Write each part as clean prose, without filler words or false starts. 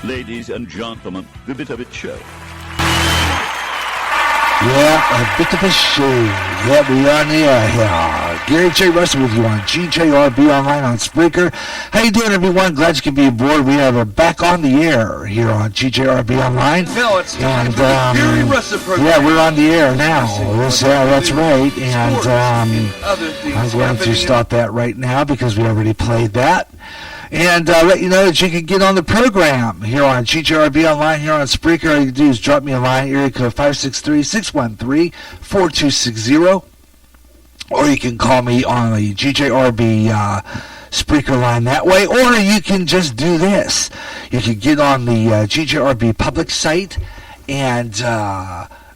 Ladies and gentlemen, the Bit of It Show. Yeah, a bit of a shame. Yeah, we are on the air here. Gary J. Russen with you on GJRB Online on Spreaker. How you doing, everyone? Glad you can be aboard. We are back on the air here on GJRB Online. No, it's time for the Gary Russen program. Yeah, we're on the air now. That's right. And I'm going to stop that right now because we already played that. And let you know that you can get on the program here on GJRB Online, here on Spreaker. All you can do is drop me a line, area code 563-613-4260. Or you can call me on the GJRB Spreaker line that way. Or you can just do this. You can get on the GJRB public site and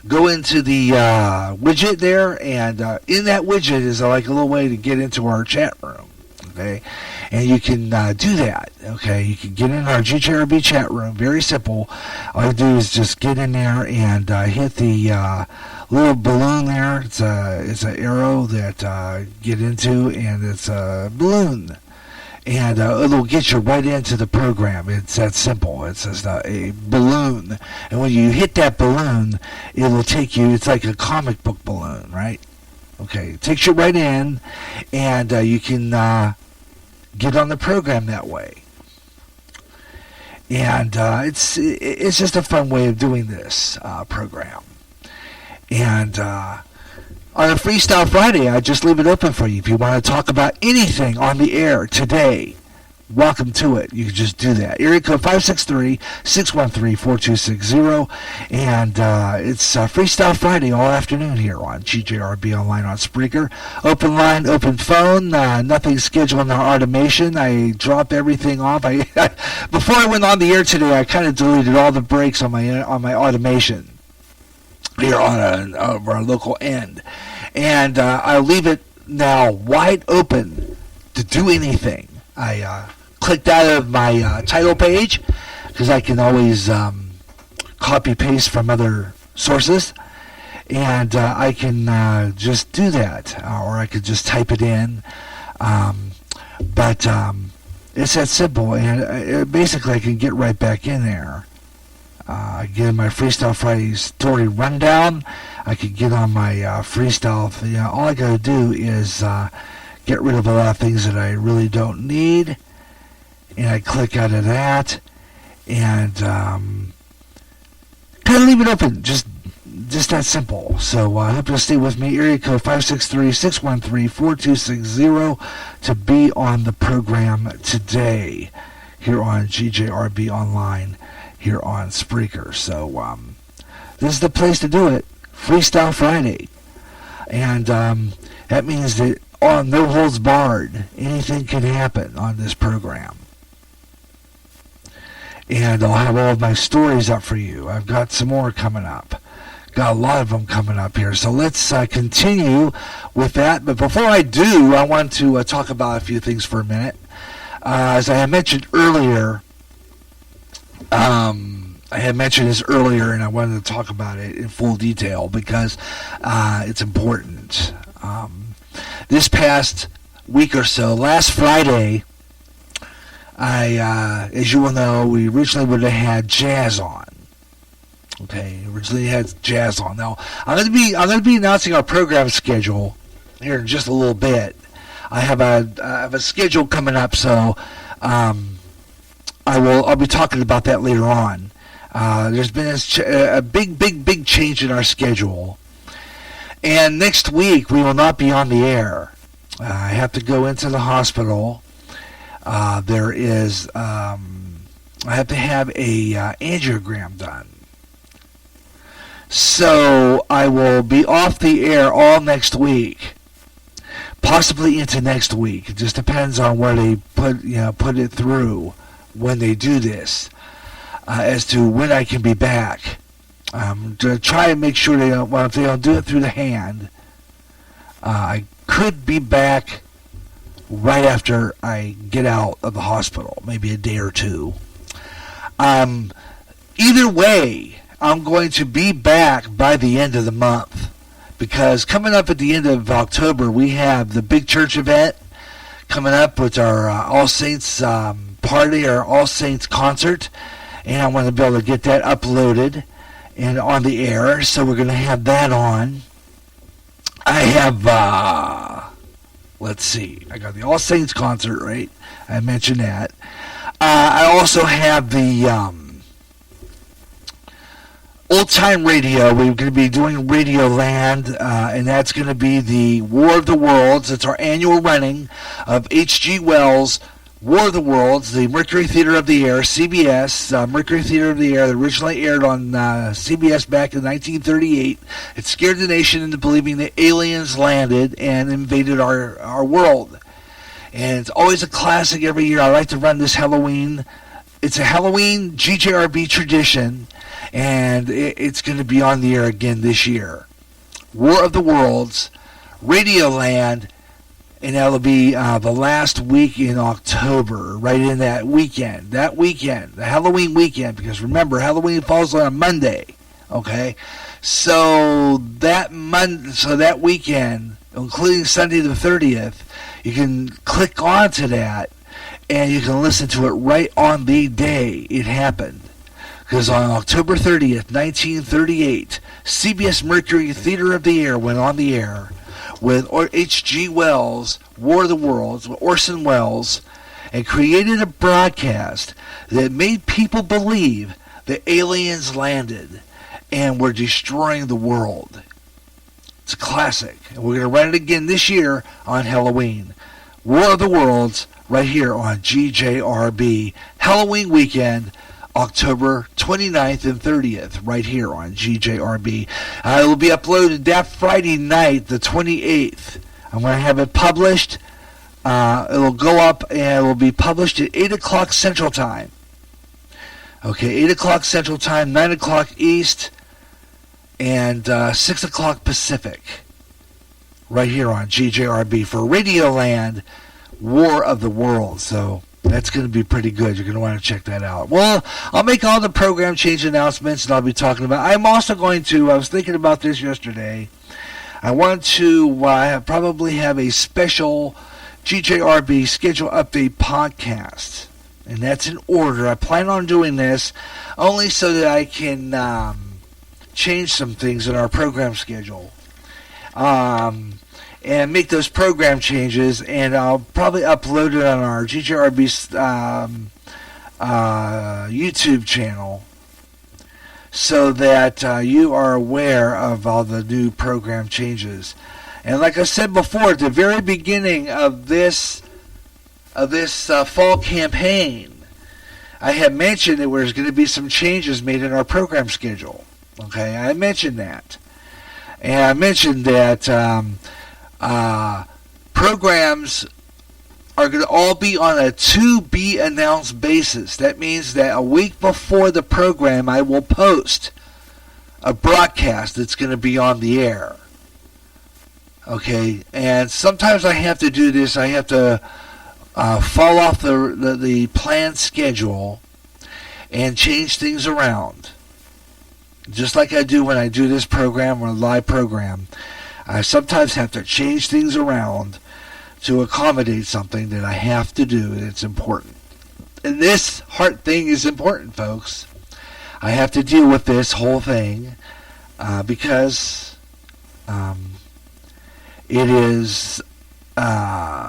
go into the widget there. And in that widget is like a little way to get into our chat room. Okay? And you can do that, okay? You can get in our GJRB chat room, very simple. All you do is just get in there and hit the little balloon there. It's an arrow that get into, and it's a balloon. And it'll get you right into the program. It's that simple. It's just a balloon. And when you hit that balloon, it'll take you, it's like a comic book balloon, right? Okay, it takes you right in, and you can get on the program that way. And it's just a fun way of doing this program. And on a Freestyle Friday, I just leave it open for you. If you want to talk about anything on the air today, welcome to it. You can just do that. Area code 563-613-4260. And it's Freestyle Friday all afternoon here on GJRB Online on Spreaker. Open line, open phone, nothing scheduled in our automation. I dropped everything off. Before I went on the air today, I kind of deleted all the breaks on my automation here on our local end. And I'll leave it now wide open to do anything. I clicked out of my title page because I can always copy paste from other sources, and I can just do that, or I could just type it in. But it's that simple, and basically I can get right back in there. I get in my Freestyle Friday story rundown. I could get on my freestyle. All I got to do is get rid of a lot of things that I really don't need, and I click out of that, and kind of leave it open, just that simple. So I hope you'll stay with me. Area code 563-613-4260 to be on the program today here on GJRB Online, here on Spreaker. So this is the place to do it, Freestyle Friday. And that means that on no holds barred, anything can happen on this program. And I'll have all of my stories up for you. I've got some more coming up. Got a lot of them coming up here. So let's continue with that. But before I do, I want to talk about a few things for a minute. As I had mentioned earlier, and I wanted to talk about it in full detail because it's important. This past week or so, last Friday, as you will know, we originally would have had jazz on. Okay, originally had jazz on. Now I'm going to be announcing our program schedule here in just a little bit. I have a schedule coming up, so I'll be talking about that later on. There's been a big change in our schedule, and next week we will not be on the air. I have to go into the hospital. I have to have a angiogram done. So I will be off the air all next week, possibly into next week. It just depends on where they put it through when they do this, as to when I can be back. To try and make sure if they don't do it through the hand, I could be back right after I get out of the hospital, maybe a day or two. Either way, I'm going to be back by the end of the month, because coming up at the end of October, we have the big church event coming up with our All Saints party, our All Saints concert, and I want to be able to get that uploaded and on the air, so we're going to have that on. I have, let's see, I got the All Saints concert, right? I mentioned that. I also have the Old Time Radio. We're going to be doing Radio Land, and that's going to be the War of the Worlds. It's our annual running of H.G. Wells' War of the Worlds, the Mercury Theater of the Air, CBS, Mercury Theater of the Air, that originally aired on CBS back in 1938. It scared the nation into believing that aliens landed and invaded our world. And it's always a classic every year. I like to run this Halloween. It's a Halloween GJRB tradition, and it's going to be on the air again this year. War of the Worlds, Radioland, and that'll be the last week in October, right in that weekend, the Halloween weekend, because remember, Halloween falls on a Monday, okay? So that weekend, including Sunday the 30th, you can click onto that, and you can listen to it right on the day it happened. Because on October 30th, 1938, CBS Mercury Theater of the Air went on the air with H.G. Wells' War of the Worlds, with Orson Welles, and created a broadcast that made people believe that aliens landed and were destroying the world. It's a classic, and we're going to run it again this year on Halloween. War of the Worlds, right here on GJRB. Halloween weekend, October 29th and 30th, right here on GJRB. It will be uploaded that Friday night, the 28th. I'm going to have it published. It'll go up and it will be published at 8 o'clock Central Time. Okay, 8 o'clock Central Time, 9 o'clock East, and 6 o'clock Pacific. Right here on GJRB for Radioland, War of the Worlds. So that's going to be pretty good. You're going to want to check that out. Well, I'll make all the program change announcements, and I'll be talking about. I'm also going to. I was thinking about this yesterday. I want to probably have a special GJRB schedule update podcast, and that's in order. I plan on doing this only so that I can change some things in our program schedule. And make those program changes, and I'll probably upload it on our GJRB YouTube channel so that you are aware of all the new program changes. And like I said before, at the very beginning of this fall campaign, I had mentioned that there's going to be some changes made in our program schedule. Okay, I mentioned that. And I mentioned that programs are going to all be on a to-be-announced basis. That means that a week before the program, I will post a broadcast that's going to be on the air. Okay, and sometimes I have to do this. I have to fall off the planned schedule and change things around. Just like I do when I do this program or a live program. I sometimes have to change things around to accommodate something that I have to do, and it's important. And this heart thing is important, folks. I have to deal with this whole thing because it is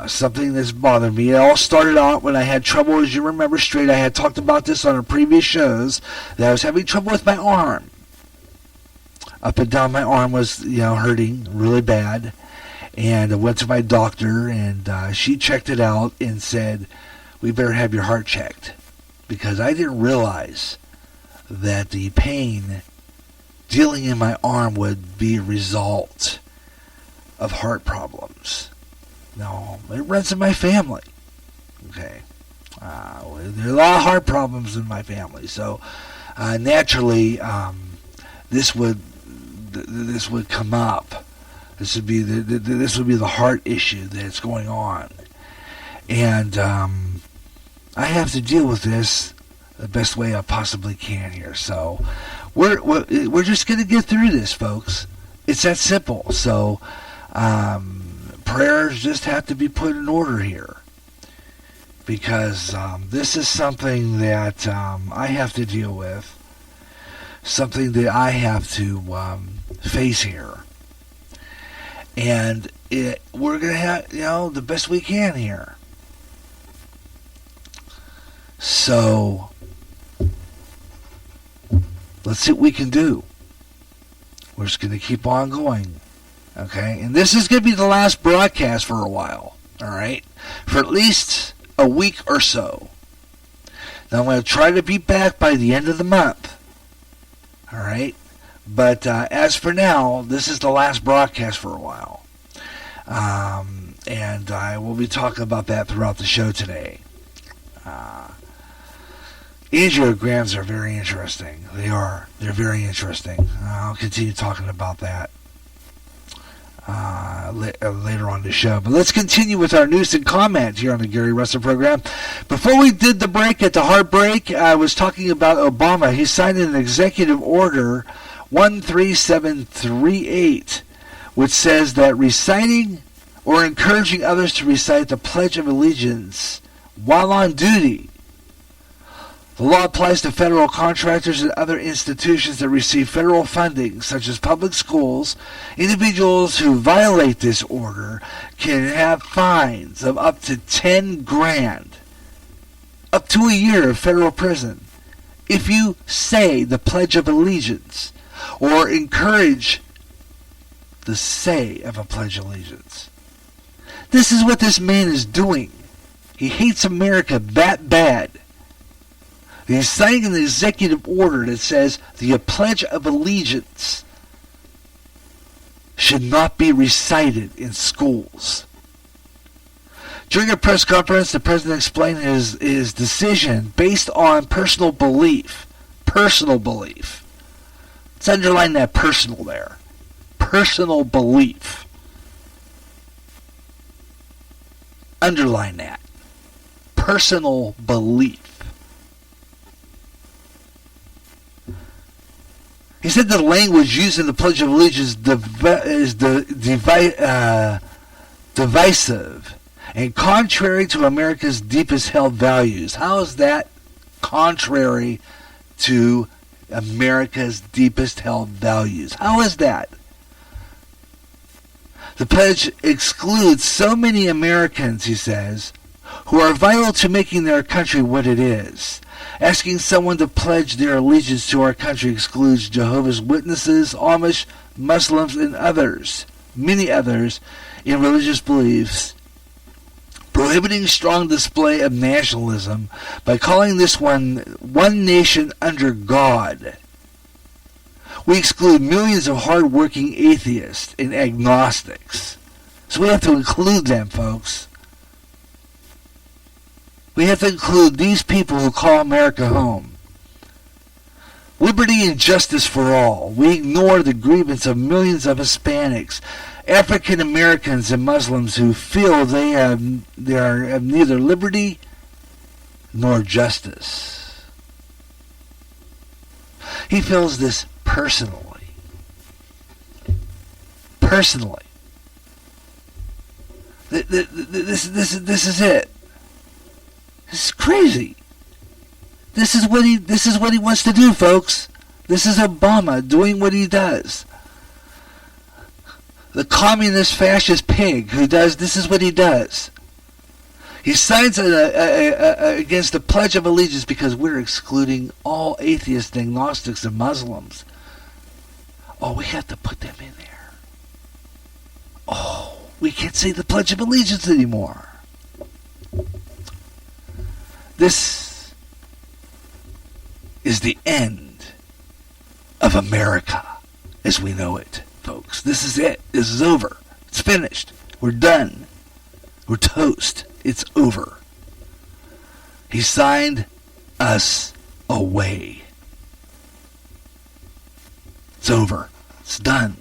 something that's bothered me. It all started out when I had trouble, as you remember straight. I had talked about this on our previous shows, that I was having trouble with my arm. Up and down my arm was, hurting really bad. And I went to my doctor, and she checked it out and said, we better have your heart checked. Because I didn't realize that the pain dealing in my arm would be a result of heart problems. No, it runs in my family. Okay. There are a lot of heart problems in my family. So, naturally, this would come up. This would be the heart issue that's going on, and I have to deal with this the best way I possibly can here. So we're just gonna get through this, folks. It's that simple. So prayers just have to be put in order here. because this is something that I have to deal with, something that I have to face here. And we're going to have, the best we can here. So, let's see what we can do. We're just going to keep on going. Okay? And this is going to be the last broadcast for a while. Alright? For at least a week or so. Now, I'm going to try to be back by the end of the month. Alright? But as for now, this is the last broadcast for a while. And I will be talking about that throughout the show today. Angiograms are very interesting. They are. They're very interesting. I'll continue talking about that later on the show. But let's continue with our news and comments here on the Gary Russen program. Before we did the break, at the hard break, I was talking about Obama. He signed an executive order 13738, which says that reciting or encouraging others to recite the Pledge of Allegiance while on duty. The law applies to federal contractors and other institutions that receive federal funding, such as public schools. Individuals who violate this order can have fines of up to $10,000, up to a year of federal prison, if you say the Pledge of Allegiance or encourage the say of a Pledge of Allegiance. This is what this man is doing. He hates America that bad. He's signing an executive order that says the Pledge of Allegiance should not be recited in schools. During a press conference, the president explained his decision based on personal belief. Personal belief. Let's underline that personal there. Personal belief. Underline that. Personal belief. He said the language used in the Pledge of Allegiance is divisive and contrary to America's deepest held values. How is that contrary to America's deepest held values? How is that? The pledge excludes so many Americans, he says, who are vital to making their country what it is. Asking someone to pledge their allegiance to our country excludes Jehovah's Witnesses, Amish, Muslims, and others, many others, in religious beliefs, prohibiting strong display of nationalism by calling this one nation under God. We exclude millions of hard-working atheists and agnostics. So we have to include them, folks. We have to include these people who call America home. Liberty and justice for all. We ignore the grievance of millions of Hispanics, African Americans, and Muslims who feel they have neither liberty nor justice. He feels this personally. Personally. This is it. This is crazy. This is what he wants to do, folks. This is Obama doing what he does. The communist fascist pig who does this is what he does. He signs against the Pledge of Allegiance because we're excluding all atheists, agnostics, and Muslims. Oh, we have to put them in there. Oh, we can't say the Pledge of Allegiance anymore. This is the end of America as we know it, folks. This is it. This is over. It's finished. We're done. We're toast. It's over. He signed us away. It's over. It's done.